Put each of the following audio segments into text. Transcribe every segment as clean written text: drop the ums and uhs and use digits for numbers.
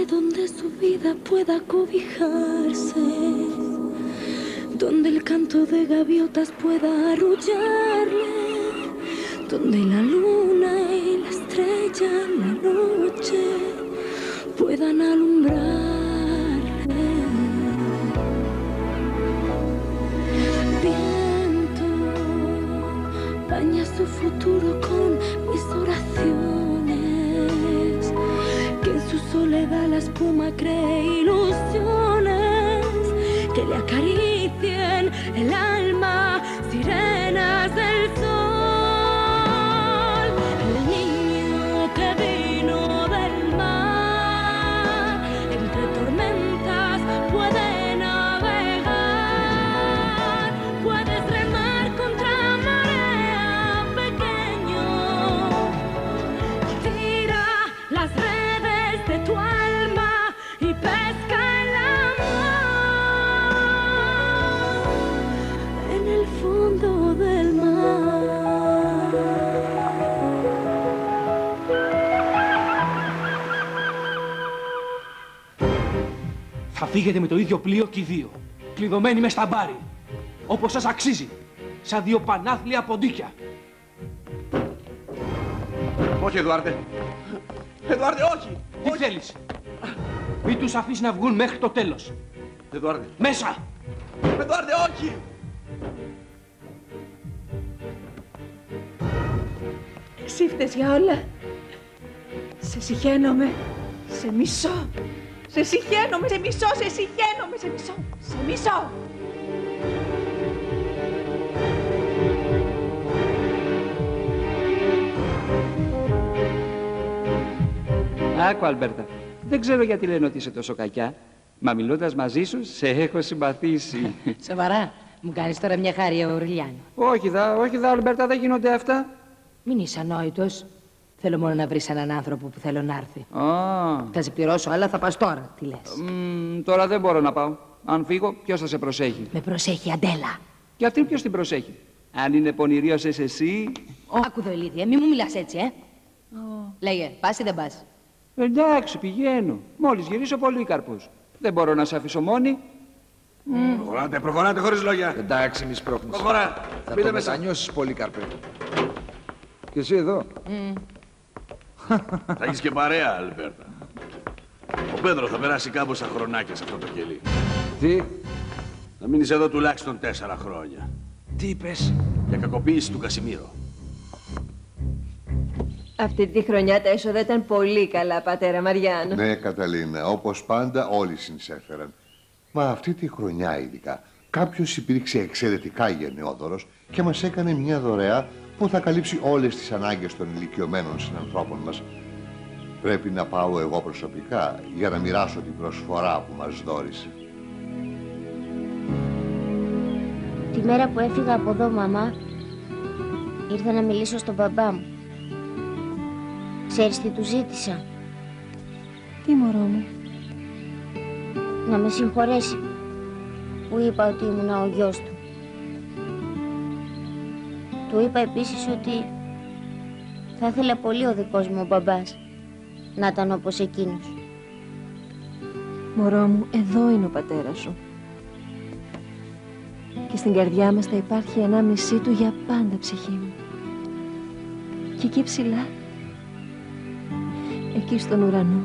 donde su vida pueda cobijarse, donde el canto de gaviotas pueda arrullarle, donde la luna y la estrella en la noche puedan alumbrarle. Viento, baña su futuro con mis oraciones, que en su soledad la espuma cree ilusiones que le acaricien el alma, sirenas del sol. El niño que vino del mar, entre tormentas puede navegar, puedes remar contra marea, pequeño, tira las redes de tu alma y pesca el amor en el fondo del mar. Θα φύγετε με το ίδιο πλοίο και οι δύο, κλειδωμένοι μες στα μπάρι, όπως σας αξίζει, σαν δύο πανάθλια ποντίκια. Όχι, Εδουάρδε. Εδουάρδε, όχι! Τι θέλεις? Μην τους αφήσεις να βγουν μέχρι το τέλος. Εδουάρδε. Μέσα! Εδουάρδε, όχι! Εσύ φταίς για όλα. Σε συχαίνομαι. Σε μισώ. Σε συχαίνομαι, σε μισώ, σε συχαίνομαι, σε μισώ. Σε μισώ. Άκου, Αλμπέρτα. Δεν ξέρω γιατί λένε ότι είσαι τόσο κακιά. Μα μιλώντας μαζί σου, σε έχω συμπαθήσει. Σοβαρά. Μου κάνεις τώρα μια χάρη, Ορλιάνη. Όχι δα, Αλμπέρτα, δεν γίνονται αυτά. Μην είσαι ανόητος. Θέλω μόνο να βρεις έναν άνθρωπο που θέλω να έρθει. Θα σε πληρώσω, αλλά θα πας τώρα. Τι λες? Τώρα δεν μπορώ να πάω. Αν φύγω, ποιος θα σε προσέχει? Με προσέχει η Αντέλα. Και αυτή ποιος την προσέχει? Αν είναι πονηρίωσες εσύ... Άκου εδώ, Ηλίδια, μη μου μιλάς έτσι, Λέγε, πας ή δεν πας? Εντάξει, πηγαίνω. Μόλις γυρίσω Πολύκαρπος. Δεν μπορώ να σε αφήσω μόνη. Προχωράτε χωρίς λόγια. Εντάξει, μη σπρώχνεις. Προχωρά. Θα το μετανιώσεις, Πολύκαρπε. Και εσύ εδώ. Θα έχεις και παρέα, Αλμπέρτα. Ο Πέδρο θα περάσει κάμποσα χρονάκια σε αυτό το κελί. Τι? Θα μείνεις εδώ τουλάχιστον 4 χρόνια. Τι είπες? Για κακοποίηση του Κασιμίρο. Αυτή τη χρονιά τα έσοδα ήταν πολύ καλά, πατέρα Μαριάνο. Ναι, Καταλίνα, όπως πάντα όλοι συνεισέφεραν. Μα αυτή τη χρονιά ειδικά κάποιος υπήρξε εξαιρετικά γενναιόδωρος και μας έκανε μια δωρεά που θα καλύψει όλες τις ανάγκες των ηλικιωμένων συνανθρώπων μας. Πρέπει να πάω εγώ προσωπικά για να μοιράσω την προσφορά που μας δώρισε. Τη μέρα που έφυγα από εδώ, μαμά, ήρθα να μιλήσω στον μπαμπά μου. Ξέρεις τι του ζήτησα? Τι, μωρό μου? Να με συγχωρέσει που είπα ότι ήμουνα ο γιος του. Του είπα επίσης ότι θα ήθελα πολύ ο δικός μου ο μπαμπάς να ήταν όπως εκείνος. Μωρό μου, εδώ είναι ο πατέρας σου. Και στην καρδιά μας θα υπάρχει η ανάμνησή του για πάντα, ψυχή μου. Και εκεί ψηλά, εκεί στον ουρανό,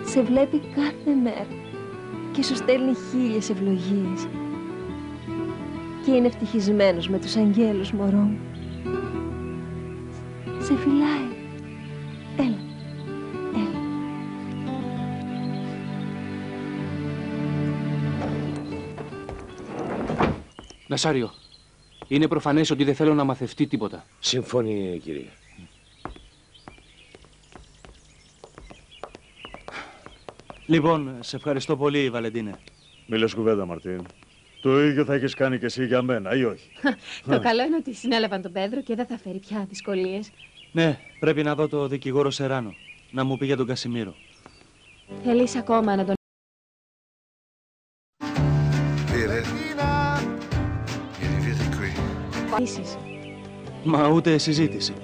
σε βλέπει κάθε μέρα και σου στέλνει 1000 ευλογίες. Και είναι ευτυχισμένος με τους αγγέλους, μωρό μου. Σε φυλάει. Έλα, έλα. Νασάριο, είναι προφανές ότι δεν θέλω να μαθευτεί τίποτα. Συμφωνεί, κύριε. Λοιπόν, σε ευχαριστώ πολύ, Βαλεντίνε. Μη λες κουβέντα, Μαρτίν. Το ίδιο θα έχεις κάνει και εσύ για μένα, ή όχι? Το καλό είναι ότι συνέλαβαν τον Πέδρο και δεν θα φέρει πια δυσκολίες. Ναι, πρέπει να δω το δικηγόρο Σεράνο. Να μου πει για τον Κασιμίρο. Θέλεις ακόμα να τον... Μα ούτε συζήτηση.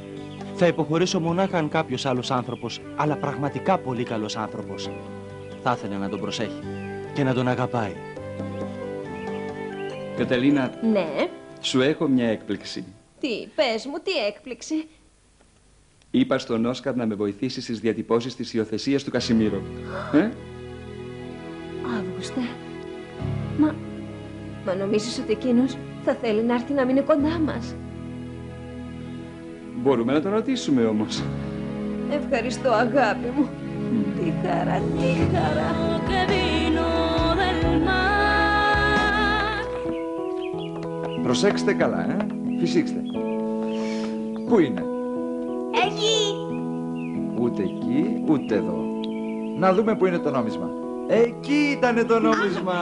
Θα υποχωρήσω μονάχα αν κάποιος άλλος άνθρωπος, αλλά πραγματικά πολύ καλός άνθρωπος, θα ήθελε να τον προσέχει και να τον αγαπάει. Καταλίνα, Ναι. σου έχω μια έκπληξη. Τι, πες μου, τι έκπληξη. Είπα στον Όσκαρ να με βοηθήσει στις διατυπώσεις της υιοθεσίας του Κασιμίρο. Αύγουστε. Μα νομίζεις ότι εκείνος θα θέλει να έρθει να μείνει κοντά μας? Μπορούμε να τον ρωτήσουμε όμως. Ευχαριστώ, αγάπη μου. Τι χαρά, τι χαρά. Προσέξτε καλά, φυσήξτε. Πού είναι? Εκεί! Ούτε εκεί, ούτε εδώ. Να δούμε πού είναι το νόμισμα. Εκεί ήτανε το νόμισμα.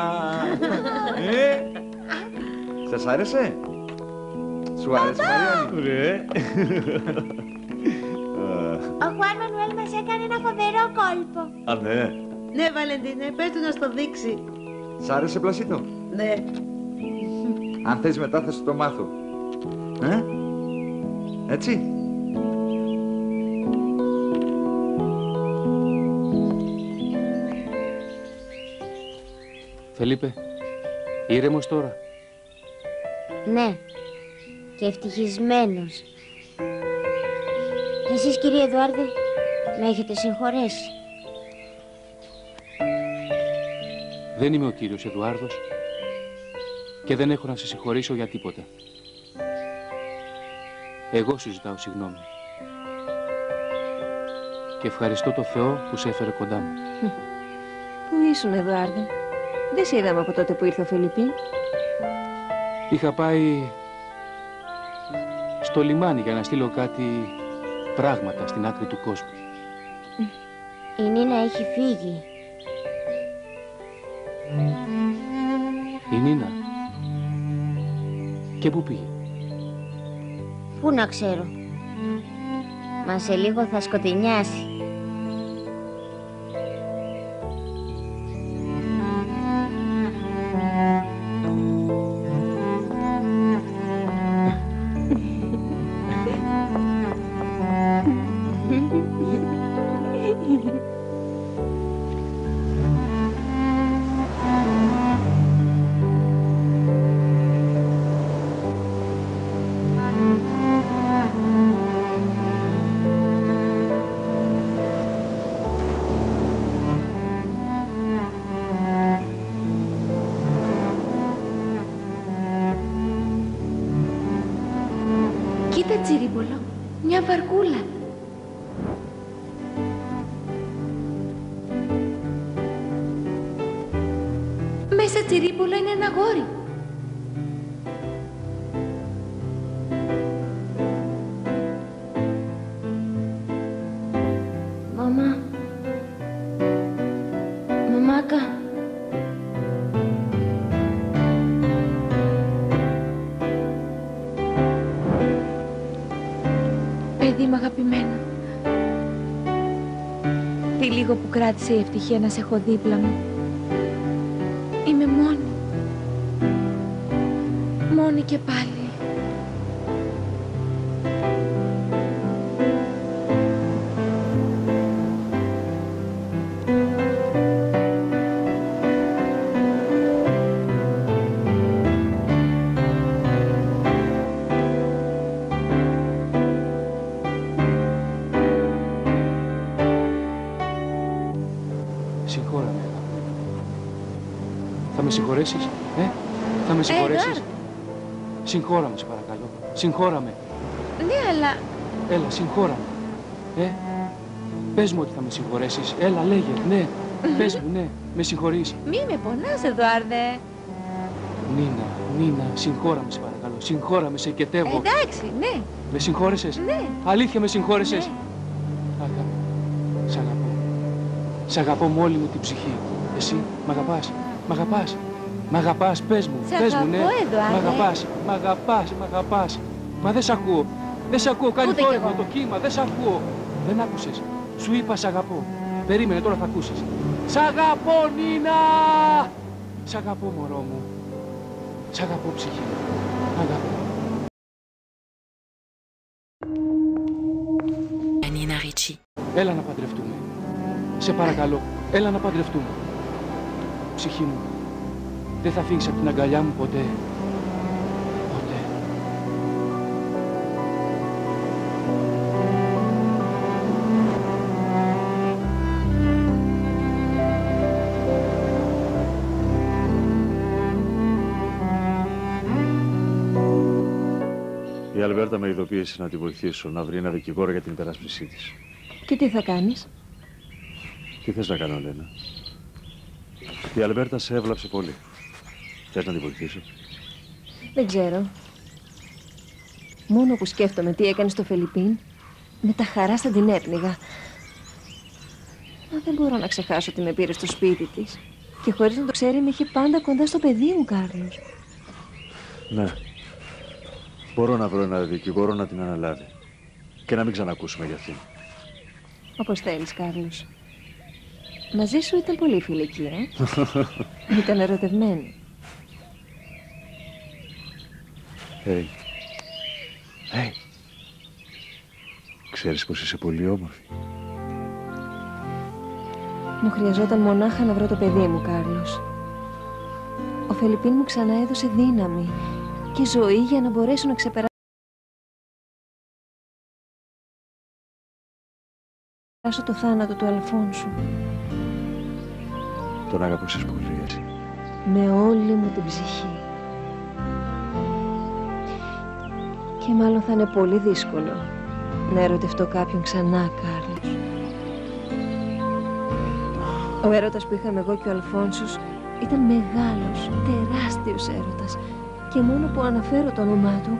Σας άρεσε? Σου άρεσε, Μαριάννη? Ρε. Ο Χουάν Μανουέλ μας έκανε ένα φοβερό κόλπο. Α, ναι. Ναι, Βαλεντίνε, πες του να στο δείξει. Σ' άρεσε, Πλασίτο? Ναι. Αν θες μετά θα σου το μάθω. Έτσι. Φελίπε, ήρεμος τώρα. Ναι, και ευτυχισμένος. Εσείς, κύριε Εδουάρδε, με έχετε συγχωρέσει. Δεν είμαι ο κύριος Εδουάρδος και δεν έχω να σε συγχωρήσω για τίποτα. Εγώ σου ζητάω συγγνώμη. Και ευχαριστώ το Θεό που σε έφερε κοντά μου. Πού ήσουν, Εδουάρδε? Δεν σε είδαμε από τότε που ήρθε ο Φελιππή. Είχα πάει στο λιμάνι για να στείλω κάτι πράγματα στην άκρη του κόσμου. Η Νίνα έχει φύγει. Η Νίνα. Και πού πήγε? Πού να ξέρω. Μα σε λίγο θα σκοτεινιάσει. Κοίτα, Τσιρίπολο, μια βαρκούλα. Μέσα, Τσιρίπολο, είναι ένα αγόρι. Μαμά. Μαμάκα. Παιδί μου αγαπημένο. Τι λίγο που κράτησε η ευτυχία να σε έχω δίπλα μου. Είμαι μόνη. Μόνη και πάλι. Συγχώρα με. Θα με συγχωρέσεις, θα με συγχωρέσεις? Συγχώρα με, σε παρακαλώ. Συγχώρα με. Ναι, αλλά... Έλα, συγχώρα με. Πες μου ότι θα με συγχωρέσεις. Έλα, λέγε, ναι. Πες μου, ναι. Με συγχωρείς? Μη με πονάς, Εδουάρδε. Νίνα, συγχώρα με, σε παρακαλώ. Συγχώρα με, σε οικετεύω. Εντάξει, ναι. Με συγχώρεσες? Ναι. Αλήθεια με συγχώρεσες? Ναι. Αγάπη, σ' αγαπώ. Σ' αγαπώ με όλη μου την ψυχή. Εσύ, μ' αγαπάς? Μ' αγαπάς? Μ' αγαπάς, πες μου, πες μου, ναι. Μ' αγαπάς, μ' αγαπάς, μ' αγαπάς. Μα δεν σ' ακούω. Δεν σ' ακούω, κάνει θόρυβο το κύμα, δεν σ' ακούω. Δεν άκουσες. Σου είπα σ' αγαπώ. Περίμενε, τώρα θα ακούσεις. Σ' αγαπώ, Νίνα! Σ' αγαπώ, μωρό μου. Σ' αγαπώ, ψυχή μου. Αγαπώ. έλα να παντρευτούμε. Σε παρακαλώ, έλα να παντρευτούμε. Ψυχή μου, δεν θα φύγεις από την αγκαλιά μου ποτέ. Ποτέ. Η Αλβέρτα με ειδοποίησε να τη βοηθήσω να βρει ένα δικηγόρο για την υπεράσπισή της. Και τι θα κάνεις? Τι θες να κάνω, Λένα? Η Αλβέρτα σε έβλαψε πολύ. Θες να τη βοηθήσω? Δεν ξέρω. Μόνο που σκέφτομαι τι έκανε στο Φελιππίν, με τα χαρά θα την έπνιγα. Μα δεν μπορώ να ξεχάσω ότι με πήρε στο σπίτι της. Και χωρίς να το ξέρει, με είχε πάντα κοντά στο παιδί μου, Κάρλος. Ναι. Μπορώ να βρω ένα δικηγόρο να την αναλάβει. Και να μην ξανακούσουμε για αυτήν. Όπως θέλεις, Κάρλος. Μαζί σου ήταν πολύ φιλική, Ήταν ερωτευμένη. Hey. Ξέρεις πως είσαι πολύ όμορφη. Μου χρειαζόταν μονάχα να βρω το παιδί μου, Κάρλος. Ο Φελιππίν μου ξανά έδωσε δύναμη και ζωή για να μπορέσω να ξεπεράσω το θάνατο του Αλφόνσου. Τον αγαπούσες πολύ, έτσι? Με όλη μου την ψυχή. Και μάλλον θα είναι πολύ δύσκολο να ερωτευτώ κάποιον ξανά, Κάρλος. Ο έρωτας που είχαμε εγώ και ο Αλφόνσος ήταν μεγάλος, τεράστιος έρωτας. Και μόνο που αναφέρω το όνομά του,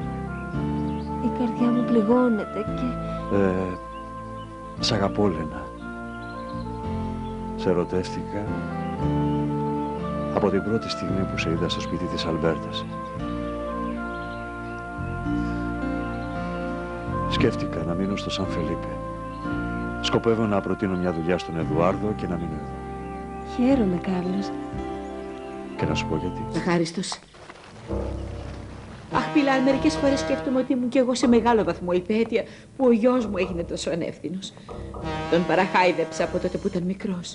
η καρδιά μου πληγώνεται και... Σ' αγαπώ, Λένα. Σε ερωτεύτηκα από την πρώτη στιγμή που σε είδα στο σπίτι της Αλβέρτας. Σκέφτηκα να μείνω στο Σαν Φελίπε. Σκοπεύω να προτείνω μια δουλειά στον Εδουάρδο και να μείνω εδώ. Χαίρομαι, Κάρλος. Και να σου πω γιατί. Ευχάριστος. Αχ, Πιλάρ, μερικές φορές σκέφτομαι ότι ήμουν κι εγώ σε μεγάλο βαθμό υπέτεια που ο γιος μου έγινε τόσο ανεύθυνος. Τον παραχάιδεψα από τότε που ήταν μικρός.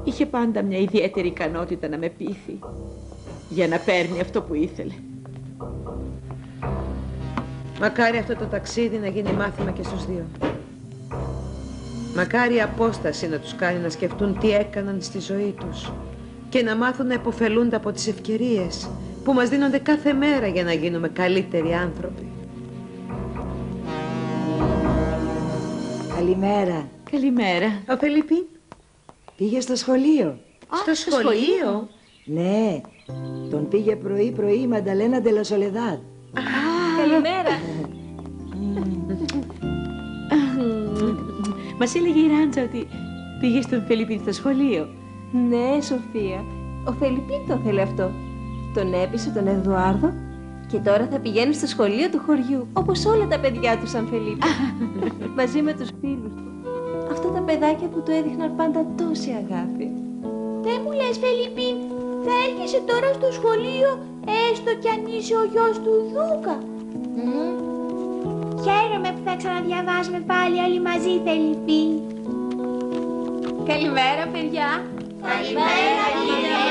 Είχε πάντα μια ιδιαίτερη ικανότητα να με πείθει για να παίρνει αυτό που ήθελε. Μακάρι αυτό το ταξίδι να γίνει μάθημα και στους δύο. Μακάρι η απόσταση να τους κάνει να σκεφτούν τι έκαναν στη ζωή τους και να μάθουν να υποφελούνται από τις ευκαιρίες που μας δίνονται κάθε μέρα για να γίνουμε καλύτεροι άνθρωποι. Καλημέρα. Καλημέρα. Ο Φελιππίν πήγε στο σχολείο. Στο σχολείο? Ναι, τον πήγε πρωί-πρωί η Μανταλένα Ντελασολεδάδ. Καλημέρα. Μας έλεγε η Ράντζα ότι πήγε στον Φελιππίν στο σχολείο. Ναι, Σοφία. Ο Φελιππίν το θέλει αυτό. Τον έπεισε τον Εδουάρδο και τώρα θα πηγαίνει στο σχολείο του χωριού, όπως όλα τα παιδιά του Σαν Φελίπε. Μαζί με τους φίλους του. Αυτά τα παιδάκια που του έδειχναν πάντα τόση αγάπη. Δεν μου λες, Φελιππίν, θα έρχεσαι τώρα στο σχολείο, έστω κι αν είσαι ο γιος του Δούκα. Χαίρομαι που θα ξαναδιαβάζουμε πάλι όλοι μαζί, Φελιππίν. Καλημέρα, παιδιά. Καλημέρα, κυρία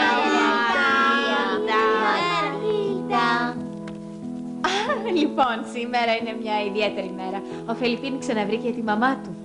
Λοιπόν, σήμερα είναι μια ιδιαίτερη μέρα. Ο Φελιππίν ξαναβρήκε τη μαμά του.